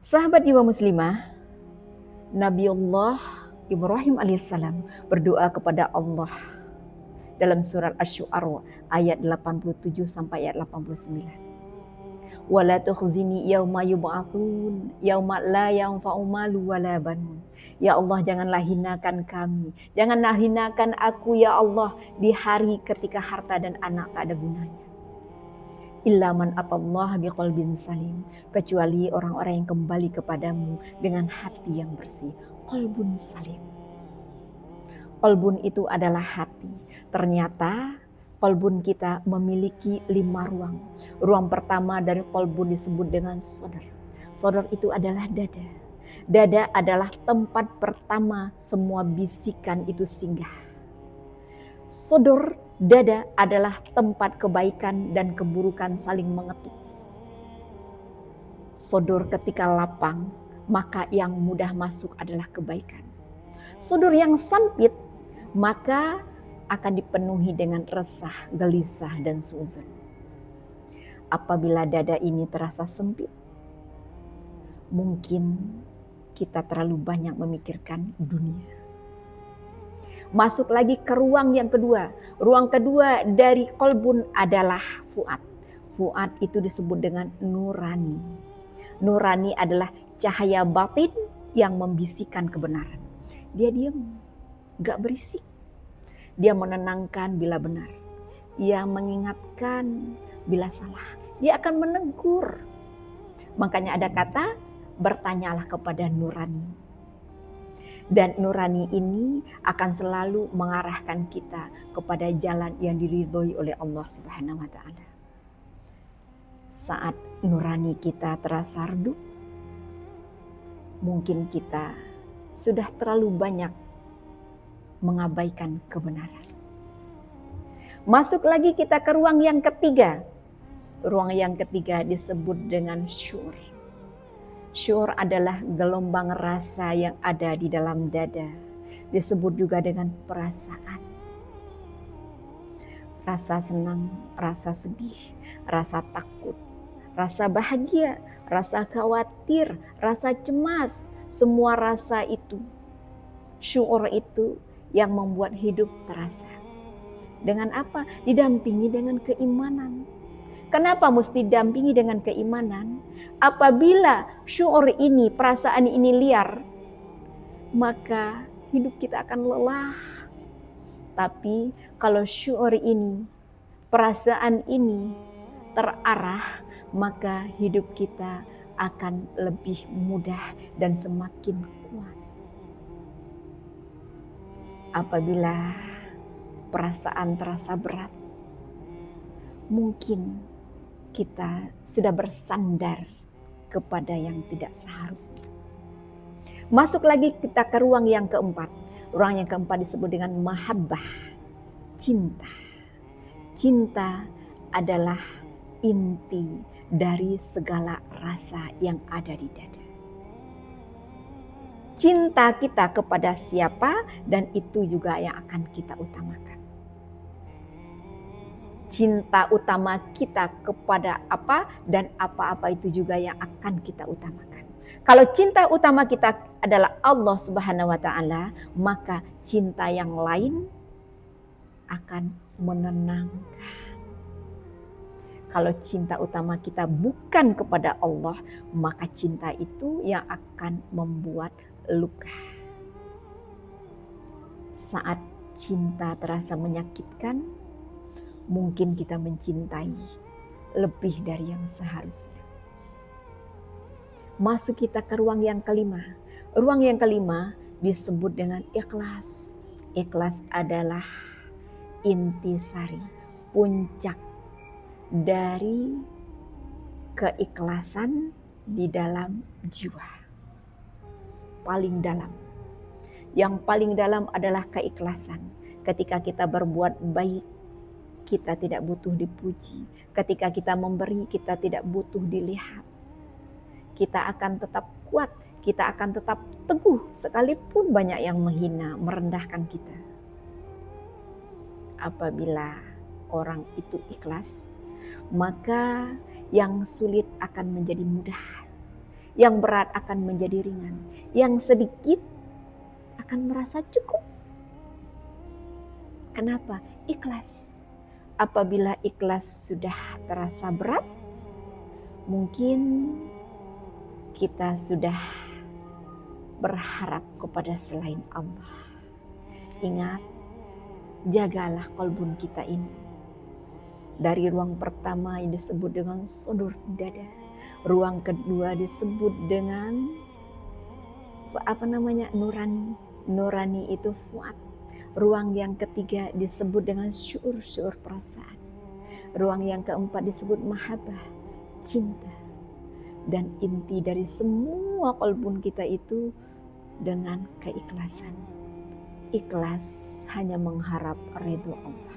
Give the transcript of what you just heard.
Sahabat jiwa muslimah, Nabiullah Ibrahim alaihissalam berdoa kepada Allah dalam surat Asy-Syu'ara ayat 87 sampai ayat 89. Wala tukhzini yauma yub'atsun yauma la yanfa'u malu wala banun. Ya Allah, janganlah hinakan kami, janganlah hinakan aku ya Allah di hari ketika harta dan anak tak ada gunanya. Illa man atallaha biqalbin salim, kecuali orang-orang yang kembali kepadamu dengan hati yang bersih. Qalbun salim. Qalbun itu adalah hati. Ternyata qalbun kita memiliki 5 ruang. Ruang pertama dari qalbun disebut dengan sodor. Sodor itu adalah dada. Dada adalah tempat pertama semua bisikan itu singgah. Sodor, dada adalah tempat kebaikan dan keburukan saling mengetuk. Sodor ketika lapang, maka yang mudah masuk adalah kebaikan. Sodor yang sempit, maka akan dipenuhi dengan resah, gelisah, dan suzon. Apabila dada ini terasa sempit, mungkin kita terlalu banyak memikirkan dunia. Masuk lagi ke ruang yang kedua. Ruang kedua dari qalbun adalah fuad. Fuad itu disebut dengan nurani. Nurani adalah cahaya batin yang membisikkan kebenaran. Dia diam, gak berisik. Dia menenangkan bila benar. Dia mengingatkan bila salah. Dia akan menegur. Makanya ada kata, bertanyalah kepada nurani. Dan nurani ini akan selalu mengarahkan kita kepada jalan yang diridhoi oleh Allah Subhanahu wa taala. Saat nurani kita terasa redup, mungkin kita sudah terlalu banyak mengabaikan kebenaran. Masuk lagi kita ke ruang yang ketiga. Ruang yang ketiga disebut dengan syuur. Syuur adalah gelombang rasa yang ada di dalam dada. Disebut juga dengan perasaan. Rasa senang, rasa sedih, rasa takut, rasa bahagia, rasa khawatir, rasa cemas. Semua rasa itu, syuur itu yang membuat hidup terasa. Dengan apa? Didampingi dengan keimanan. Kenapa mesti didampingi dengan keimanan? Apabila syuur ini, perasaan ini liar, maka hidup kita akan lelah. Tapi kalau syuur ini, perasaan ini terarah, maka hidup kita akan lebih mudah dan semakin kuat. Apabila perasaan terasa berat, mungkin kita sudah bersandar kepada yang tidak seharusnya. Masuk lagi kita ke ruang yang keempat. Ruang yang keempat disebut dengan mahabbah, cinta. Cinta adalah inti dari segala rasa yang ada di dada. Cinta kita kepada siapa, dan itu juga yang akan kita utamakan. Cinta utama kita kepada apa, dan apa-apa itu juga yang akan kita utamakan. Kalau cinta utama kita adalah Allah Subhanahu wa taala, maka cinta yang lain akan menenangkan. Kalau cinta utama kita bukan kepada Allah, maka cinta itu yang akan membuat luka. Saat cinta terasa menyakitkan, mungkin kita mencintai lebih dari yang seharusnya. Masuk kita ke ruang yang kelima. Ruang yang kelima disebut dengan ikhlas. Ikhlas adalah intisari, puncak dari keikhlasan di dalam jiwa. Paling dalam. Yang paling dalam adalah keikhlasan. Ketika kita berbuat baik, kita tidak butuh dipuji. Ketika kita memberi, kita tidak butuh dilihat. Kita akan tetap kuat, kita akan tetap teguh sekalipun banyak yang menghina, merendahkan kita. Apabila orang itu ikhlas, maka yang sulit akan menjadi mudah. Yang berat akan menjadi ringan. Yang sedikit akan merasa cukup. Kenapa? Ikhlas. Apabila ikhlas sudah terasa berat, mungkin kita sudah berharap kepada selain Allah. Ingat, jagalah kolbun kita ini. Dari ruang pertama yang disebut dengan sodor dada. Ruang kedua disebut dengan nurani. Nurani itu fuad. Ruang yang ketiga disebut dengan syuur perasaan. Ruang yang keempat disebut mahabbah, cinta. Dan inti dari semua kolbun kita itu dengan keikhlasan. Ikhlas hanya mengharap ridho Allah.